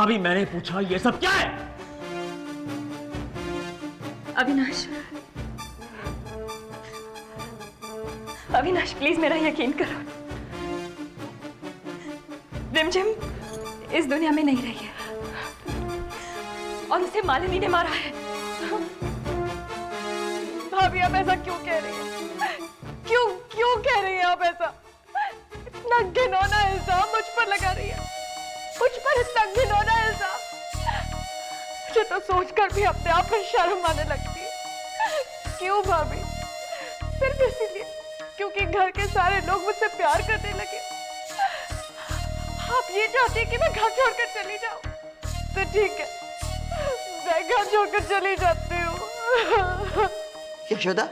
भाभी मैंने पूछा ये सब क्या है? अविनाश, अविनाश प्लीज मेरा यकीन करो। रिमझिम इस दुनिया में नहीं रही है और उसे मालिनी ने मारा है। भाभी आप ऐसा क्यों कह रही हैं? क्यों कह रही हैं आप ऐसा? इतना घिनौना इल्जाम मुझ पर लगा रही है, मुझ पर इतना घिनौना इल्जाम। मुझे तो सोचकर भी अपने आप पर शर्म आने लगती है। क्यों भाभी? सिर्फ इसीलिए क्योंकि घर के सारे लोग मुझसे प्यार करने लगे। आप ये चाहती हैं कि मैं घर छोड़कर चली जाऊं? तो ठीक है, मैं घर छोड़कर चली जाती हूँ। यशोदा,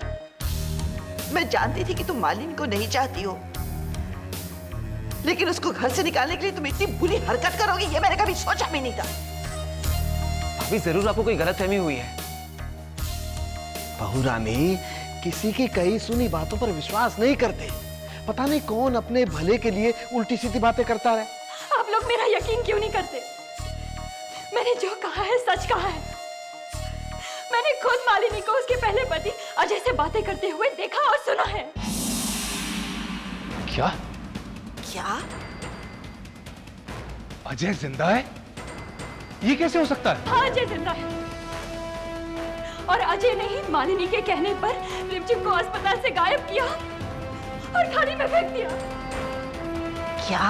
मैं जानती थी कि तुम मालिनी को नहीं चाहती हो, लेकिन उसको घर से निकालने के लिए तुम इतनी बुरी हरकत करोगी ये मैंने कभी सोचा भी नहीं था। अभी जरूर आपको कोई गलतफहमी हुई है। बहू रानी किसी की कही सुनी बातों पर विश्वास नहीं करते। पता नहीं कौन अपने भले के लिए उल्टी सीधी बातें करता रहे। आप लोग मेरा यकीन क्यों नहीं करते? मैंने जो कहा है सच कहा है। मैंने खुद मालिनी को उसके पहले पति अजय से बातें करते हुए देखा और सुना है। क्या? क्या? अजय जिंदा है? ये कैसे हो सकता है? हाँ, अजय जिंदा है और अजय ने ही मालिनी के कहने पर रिमझिम को अस्पताल से गायब किया और खाड़ी में फेंक दिया। क्या?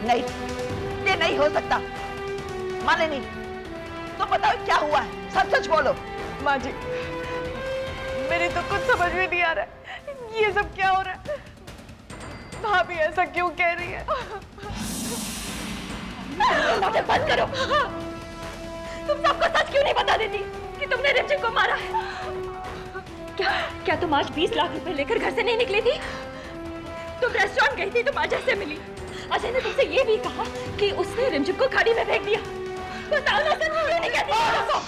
नहीं, ये नहीं हो सकता। मालिनी, तुम बताओ क्या हुआ है? सच सच बोलो। माँ जी, मेरे तो कुछ समझ में नहीं आ रहा है, ये सब क्या हो रहा है? भाभी ऐसा क्यों कह रही है? बंद करो। तुम सबको सच क्यों नहीं बता देती कि तुमने रिमझिम को मारा है? क्या तुम आज 20 लाख रुपए लेकर घर से नहीं निकली थी? तुम रेस्टोरेंट गई थी, तुम अजय से मिली। अजय ने तुमसे ये भी कहा कि उसने रिमझिम को खाड़ी में फेंक दिया। बताओ ना, सच क्यों नहीं कहती तुम?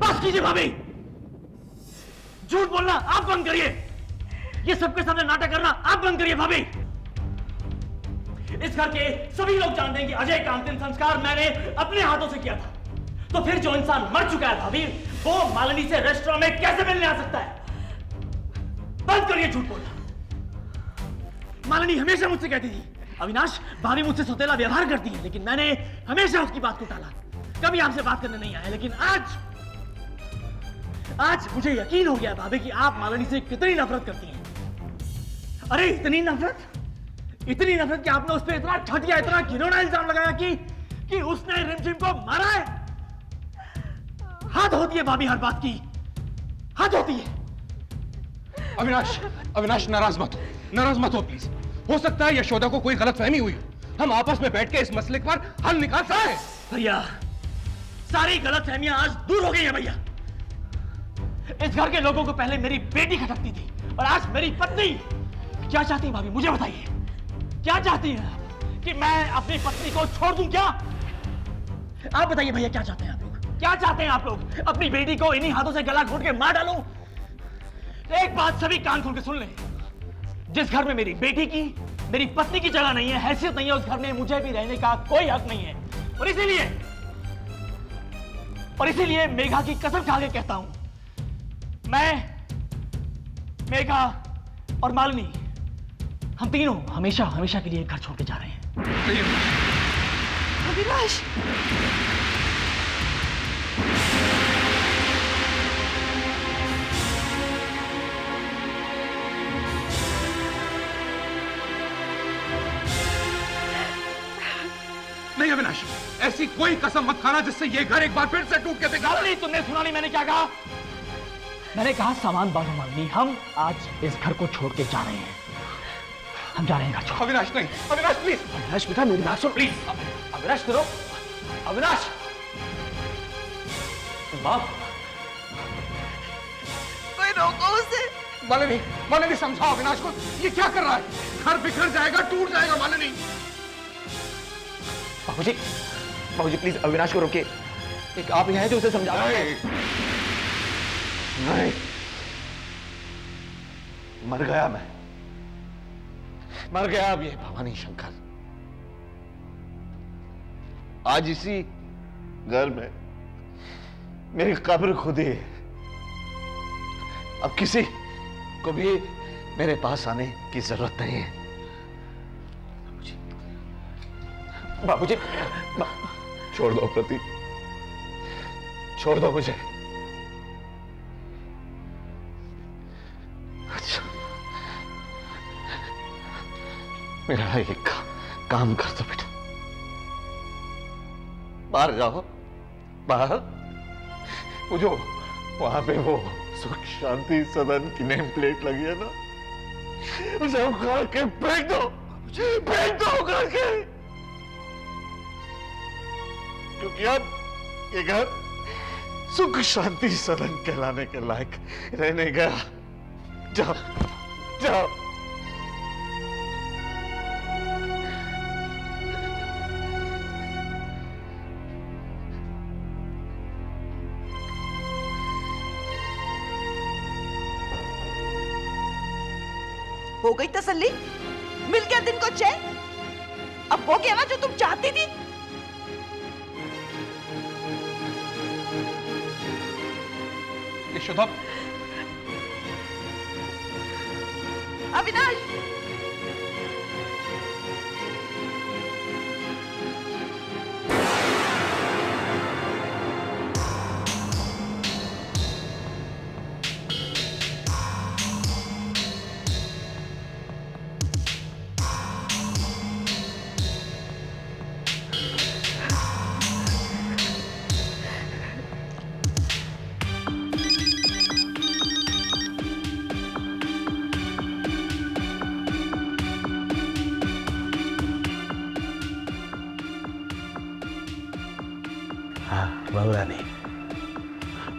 बस कीजिए भाभी, झूठ बोलना आप बंद करिए। ये सबके सामने नाटक करना आप बंद करिए भाभी। इस घर के सभी लोग जानते हैं कि अजय का अंतिम संस्कार मैंने अपने हाथों से किया था। तो फिर जो इंसान मर चुका है भाभी, वो मालिनी से रेस्टोरेंट में कैसे मिलने आ सकता है? बंद करिए झूठ बोलना। मालिनी हमेशा मुझसे कहती थी, अविनाश भाभी मुझसे सौतेला व्यवहार करती है, लेकिन मैंने हमेशा उसकी बात को टाला, कभी आपसे बात करने नहीं आया। लेकिन आज मुझे यकीन हो गया भाभी कि आप मालिनी से कितनी नफरत करती हैं। अरे इतनी नफरत कि आपने उस पर इतना घटिया, इतना घिनौना इल्जाम लगाया कि उसने रिमझिम को मारा है। हद होती है भाभी हर बात की, हद होती है। अविनाश नाराज मत हो प्लीज। हो सकता है यशोदा को कोई गलतफहमी हुई हो। हम आपस में बैठ के इस मसले पर हल निकाल सकते हैं। भैया, सारी गलतफहमियां आज दूर हो गई हैं भैया। इस घर के लोगों को पहले मेरी बेटी खटकती थी और आज मेरी पत्नी। क्या चाहती है भाभी, मुझे बताइए, क्या चाहती है आप? कि मैं अपनी पत्नी को छोड़ दूं क्या? आप बताइए भैया, क्या चाहते हैं आप लोग? क्या चाहते हैं आप लोग? अपनी बेटी को इन्हीं हाथों से गला घोट के मार डालूं? एक बात सभी कान खोल के सुन लें, जिस घर में मेरी बेटी की, मेरी पत्नी की जगह नहीं है, हैसियत नहीं है, उस घर में मुझे भी रहने का कोई हक नहीं है। और इसीलिए मेघा की कसम खा के कहता हूं, मैं, मेघा और मालिनी, हम तीनों हमेशा के लिए घर छोड़ के जा रहे हैं। अविनाश, नहीं अविनाश, ऐसी कोई कसम मत खाना जिससे ये घर एक बार फिर से टूट के दिखा। मालिनी, तुमने सुना नहीं मैंने क्या कहा? मैंने कहा सामान बांधो मालिनी, हम आज इस घर को छोड़ के जा रहे हैं। हम जा रहे हैं घर छोड़। अविनाश नहीं, अविनाश प्लीज। अविनाश बेटा मेरी बात सुन प्लीज अविनाश करो। अविनाश, माँ, कोई रोको उसे। मालिनी समझाओ अविनाश को, ये क्या कर रहा है? घर बिखर जाएगा, टूट जाएगा मालिनी। बाबूजी प्लीज अविनाश को रोकिए। एक आप ही हैं जो उसे समझा रहे हैं। नहीं, मर गया मर गया अब ये भवानी शंकर। आज इसी घर में मेरी कब्र खुदी है। अब किसी को भी मेरे पास आने की जरूरत नहीं है। बाबूजी, छोड़ दो प्रतीक, छोड़ दो मुझे। अच्छा, मेरा एक काम कर दो बेटा, बाहर जाओ, बाहर। वो जो वहां पे वो सुख शांति सदन की नेम प्लेट लगी है ना, उसे उखाड़ के फेंक दो, फेंक दो उखाड़ के। क्योंकि अब ये घर सुख शांति सदन कहलाने के लायक रहने गया। जाओ, जाओ। हो गई तसल्ली? मिल गया दिन को चैन? अब हो गया ना जो तुम चाहती थी? यशोदा, अविनाश, बहुरानी,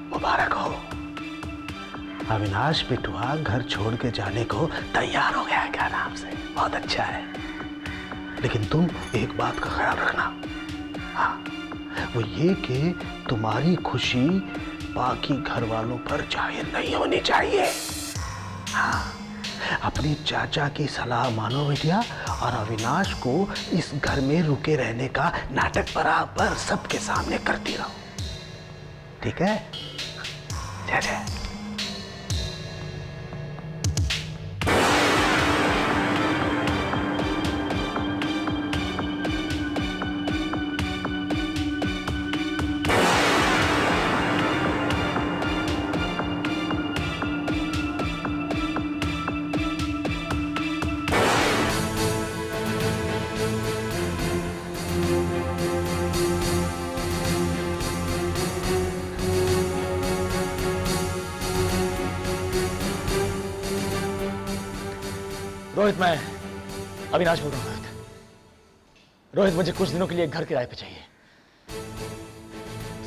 मुबारक हो। अविनाश बिटुआ घर छोड़ के जाने को तैयार हो गया है, क्या नाम से, बहुत अच्छा है। लेकिन तुम एक बात का ख्याल रखना, हाँ, वो ये कि तुम्हारी खुशी बाकी घर वालों पर जाहिर नहीं होनी चाहिए। हाँ, अपनी चाचा की सलाह मानो बिटिया, और अविनाश को इस घर में रुके रहने का नाटक बराबर सबके सामने करती रहो, ठीक है? जय जय। रोहित, मैं अविनाश बोल रहा हूँ। रोहित, मुझे कुछ दिनों के लिए एक घर किराए पे चाहिए।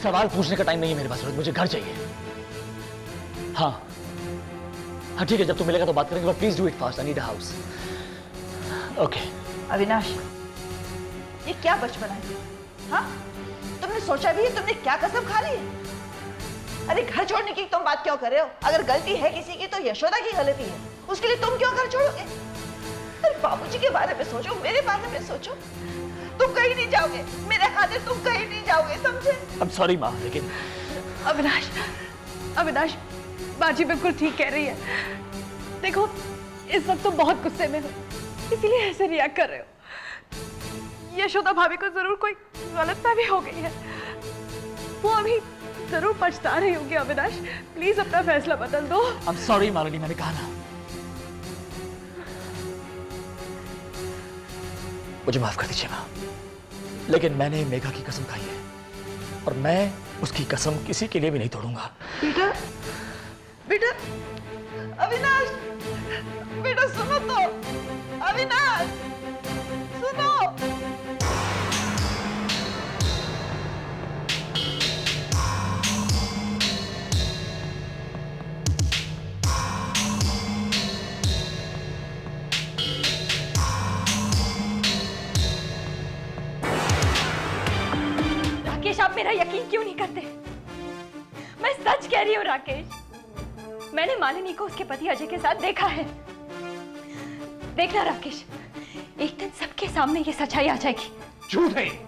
सवाल पूछने का टाइम नहीं है मेरे पास रोहित, मुझे घर चाहिए। हाँ हाँ ठीक है, जब तू मिलेगा तो बात करेंगे, but please do it fast, I need a house. Okay. Avinash, ये क्या बचपना है? हाँ, तुमने सोचा भी है तुमने क्या कसम खा ली है? अरे घर छोड़ने की तुम बात क्यों कर रहे हो? अगर गलती है किसी की तो यशोदा की गलती है, उसके लिए तुम क्यों घर छोड़ोगे? अरे बाबूजी के बारे में सोचो, मेरे बारे में सोचो। तुम कहीं नहीं जाओगे, मेरे खातिर तुम कहीं नहीं जाओगे, समझे? आई एम सॉरी माँ, लेकिन अविनाश, अविनाश, बाजी बिल्कुल ठीक कह रही है। देखो, इस वक्त तो बहुत गुस्से में हो, इसीलिए ऐसे रिएक्ट कर रहे हो। यशोदा भाभी को जरूर कोई गलतफहमी हो गई है, वो अभी जरूर पछता रही होगी। अविनाश, प्लीज अपना फैसला बदल दो। आई एम सॉरी मालिनी, मैंने कहा ना। मुझे माफ कर दीजिए माँ, लेकिन मैंने मेघा की कसम खाई है और मैं उसकी कसम किसी के लिए भी नहीं तोड़ूंगा। बेटा, बेटा, अविनाश, बेटा सुनो तो, अविनाश, सुनो। राकेश, आप मेरा यकीन क्यों नहीं करते? मैं सच कह रही हूँ राकेश, मैंने मालिनी को उसके पति अजय के साथ देखा है। देखना राकेश, एक दिन सबके सामने ये सच्चाई आ जाएगी। झूठ है ये।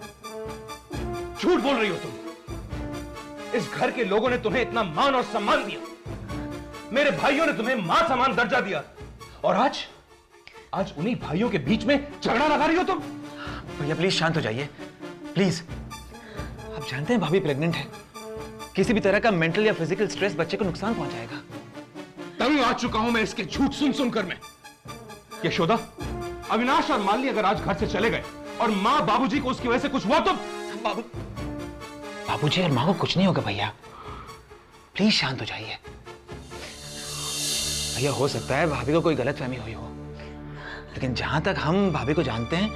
झूठ बोल रही हो तुम। इस घर के लोगों ने तुम्हें इतना मान और सम्मान दिया, मेरे भाइयों ने तुम्हें मां समान दर्जा दिया, और आज उन्हीं भाइयों के बीच में झगड़ा लगा रही हो तुम। भैया प्लीज शांत हो जाइए, प्लीज। आप जानते हैं भाभी प्रेग्नेंट है, किसी भी तरह का मेंटल या फिजिकल स्ट्रेस बच्चे को नुकसान पहुंचाएगा। तंग आ चुका हूं मैं इसके झूठ सुन सुनकर मैं। यशोदा, अविनाश और मालिनी अगर आज घर से चले गए और मां बाबूजी को उसकी वजह से कुछ हुआ तो बाबूजी और मां को कुछ नहीं होगा भैया, प्लीज शांत हो जाइए। भैया हो सकता है भाभी को कोई गलतफहमी हुई हो, लेकिन जहां तक हम भाभी को जानते हैं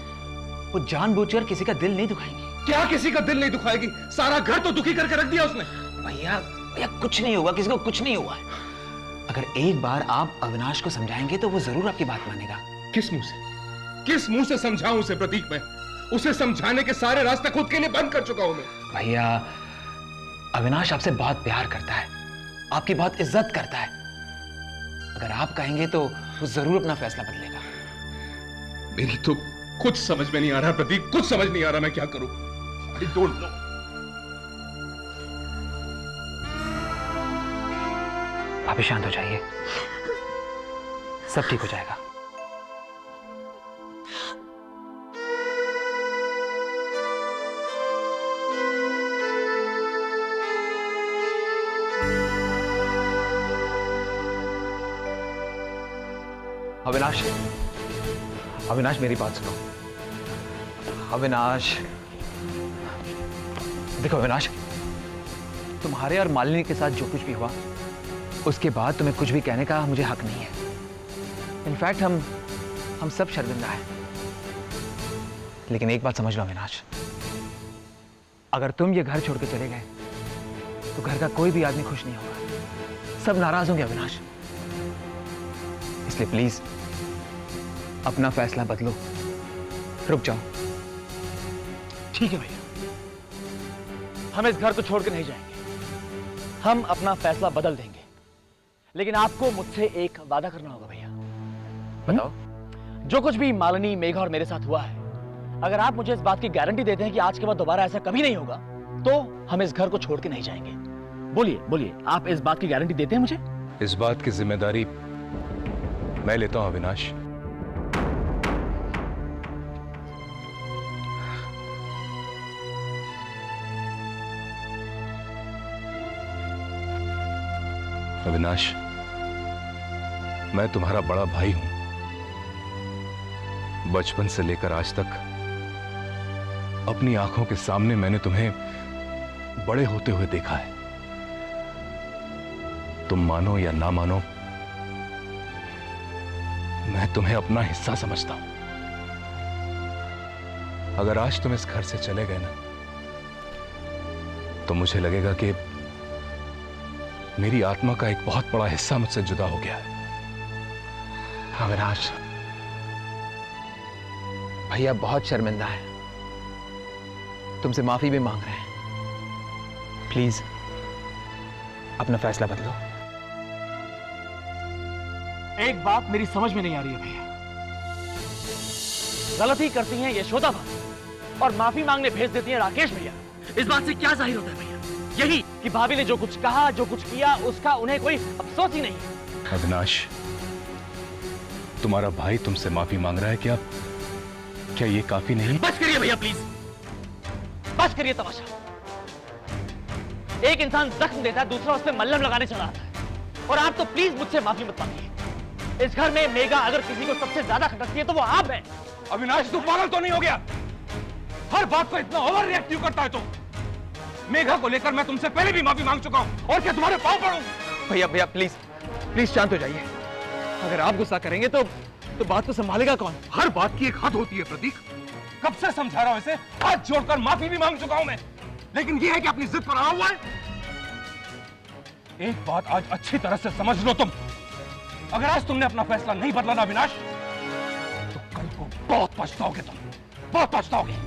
वो जानबूझकर किसी का दिल नहीं दुखाएंगी। क्या किसी का दिल नहीं दुखाएगी? सारा घर तो दुखी करके रख दिया उसने। भैया भैया कुछ नहीं होगा, किसी को कुछ नहीं हुआ है। अगर एक बार आप अविनाश को समझाएंगे तो वो जरूर आपकी बात मानेगा। किस मुंह से समझाऊं उसे प्रतीक? मैं उसे समझाने के सारे रास्ते खुद के लिए बंद कर चुका हूं मैं। भैया अविनाश आपसे बहुत प्यार करता है, आपकी बहुत इज्जत करता है। अगर आप कहेंगे तो वो जरूर अपना फैसला बदलेगा। मेरी तो कुछ समझ में नहीं आ रहा प्रतीक, कुछ समझ नहीं आ रहा मैं क्या करूं। I don't know. भाभी शांत हो जाइए, सब ठीक हो जाएगा। अविनाश, अविनाश मेरी बात सुनो। अविनाश देखो, अविनाश तुम्हारे और मालिनी के साथ जो कुछ भी हुआ उसके बाद तुम्हें कुछ भी कहने का मुझे हक नहीं है। इनफैक्ट हम सब शर्मिंदा हैं। लेकिन एक बात समझ लो अविनाश, अगर तुम ये घर छोड़ के चले गए तो घर का कोई भी आदमी खुश नहीं होगा, सब नाराज होंगे अविनाश। इसलिए प्लीज अपना फैसला बदलो, रुक जाओ। ठीक है भैया, हम इस घर को छोड़कर नहीं जाएंगे, हम अपना फैसला बदल देंगे। लेकिन आपको मुझसे एक वादा करना होगा भैया। बताओ, जो कुछ भी मालिनी, मेघा और मेरे साथ हुआ है, अगर आप मुझे इस बात की गारंटी देते हैं कि आज के बाद दोबारा ऐसा कभी नहीं होगा, तो हम इस घर को छोड़ के नहीं जाएंगे। बोलिए बोलिए, आप इस बात की गारंटी देते हैं मुझे? इस बात की जिम्मेदारी मैं लेता हूं अविनाश। अविनाश, मैं तुम्हारा बड़ा भाई हूं। बचपन से लेकर आज तक अपनी आंखों के सामने मैंने तुम्हें बड़े होते हुए देखा है। तुम मानो या ना मानो, मैं तुम्हें अपना हिस्सा समझता हूं। अगर आज तुम इस घर से चले गए ना, तो मुझे लगेगा कि मेरी आत्मा का एक बहुत बड़ा हिस्सा मुझसे जुदा हो गया है। अविनाश, भैया बहुत शर्मिंदा है, तुमसे माफी भी मांग रहे हैं। प्लीज अपना फैसला बदलो। एक बात मेरी समझ में नहीं आ रही है भैया। गलती करती हैं यशोदा भाभी और माफी मांगने भेज देती हैं राकेश भैया। इस बात से क्या जाहिर होता है भैया? यही कि भाभी ने जो कुछ कहा, जो कुछ किया, उसका उन्हें कोई अफसोस ही नहीं है। अविनाश, तुम्हारा भाई तुमसे माफी मांग रहा है, क्या ये काफी नहीं? बस करिए भैया प्लीज, बस करिए तमाशा। एक इंसान जख्म देता है, दूसरा उस पर मल्हम लगाने चला आता है, और आप तो प्लीज मुझसे माफी मत मांगिए। इस घर में मेघा अगर किसी को सबसे ज्यादा खटकती है तो वो आप हैं। अविनाश, तू पागल तो नहीं हो गया? हर बात को इतना ओवर रिएक्ट क्यों करता है तू? मेघा को लेकर मैं तुमसे पहले भी माफी मांग चुका हूं, और क्या तुम्हारे पांव पड़ूं? भैया भैया प्लीज प्लीज शांत हो जाइए। अगर आप गुस्सा करेंगे तो बात को संभालेगा कौन? हर बात की एक हद होती है प्रतीक। कब से समझा रहा हूं इसे, हाथ जोड़कर माफी भी मांग चुका हूं मैं, लेकिन ये है कि अपनी जिद पर अड़ा हुआ है। एक बात आज अच्छी तरह से समझ लो तुम, अगर आज तुमने अपना फैसला नहीं बदला ना अविनाश, तो कल को बहुत पछताओगे तुम, बहुत पछताओगे।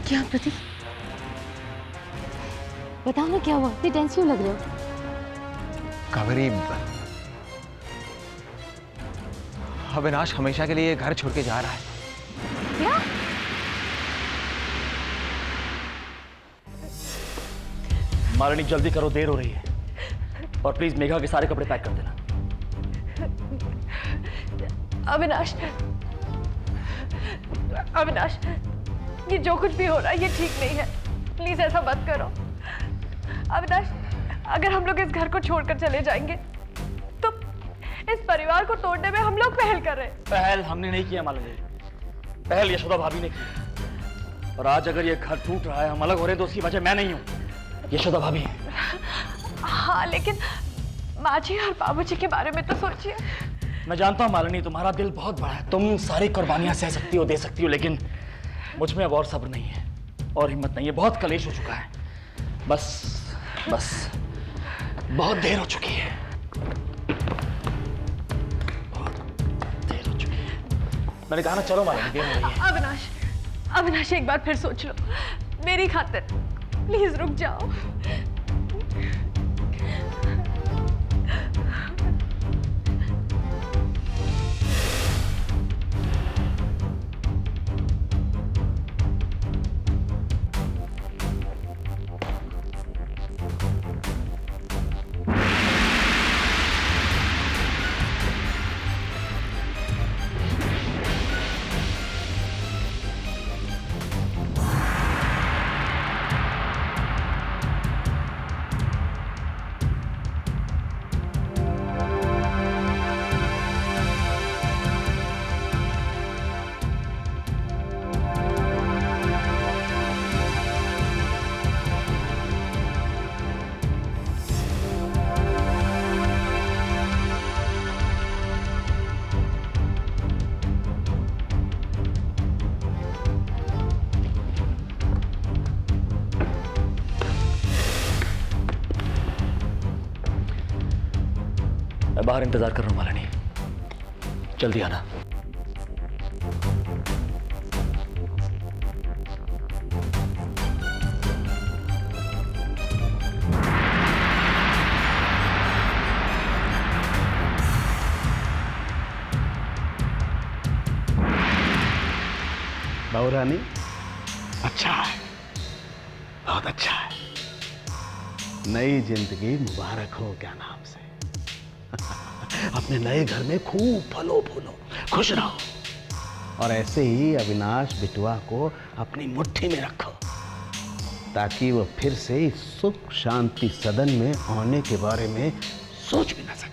क्या प्रतीक, बताओ ना क्या हुआ, इतनी टेंस क्यों लग रहे हो? कावेरी, अविनाश हमेशा के लिए घर छोड़ के जा रहा है। क्या? मालिनी जल्दी करो, देर हो रही है। और प्लीज मेघा के सारे कपड़े पैक कर देना। अविनाश, अविनाश, ये जो कुछ भी हो रहा है ये ठीक नहीं है। प्लीज ऐसा मत करो। अविनाश, अगर हम लोग इस घर को छोड़कर चले जाएंगे तो इस परिवार को तोड़ने में हम लोग पहल कर रहे हैं। पहल हमने नहीं किया मालिनी, पहल यशोदा भाभी ने की। और आज अगर ये घर टूट रहा है, हम अलग हो रहे हैं, तो उसकी वजह मैं नहीं हूँ, यशोदा भाभी है। हाँ, लेकिन माँ जी और बाबूजी के बारे में तो सोचिए। मैं जानता हूँ मालिनी, तुम्हारा दिल बहुत बड़ा है, तुम सारी कुर्बानियां सह सकती हो, दे सकती हो, लेकिन मुझ में अब और सब्र नहीं है और हिम्मत नहीं है। बहुत कलेश हो चुका है। बस बस बहुत देर हो चुकी है, बहुत देर हो चुकी है। मैंने कहा ना, चलो मालिनी, देर हो रही है। अविनाश, अविनाश, एक बार फिर सोच लो मेरी खातिर। प्लीज रुक जाओ। मैं बाहर इंतजार कर रहा हूँ मालिनी, जल्दी आना। बाबू रानी, अच्छा है, बहुत अच्छा है। नई जिंदगी मुबारक हो, क्या नाम से। अपने नए घर में खूब फलो फूलो, खुश रहो। और ऐसे ही अविनाश बिटवा को अपनी मुट्ठी में रखो, ताकि वो फिर से इस सुख शांति सदन में आने के बारे में सोच भी ना सके।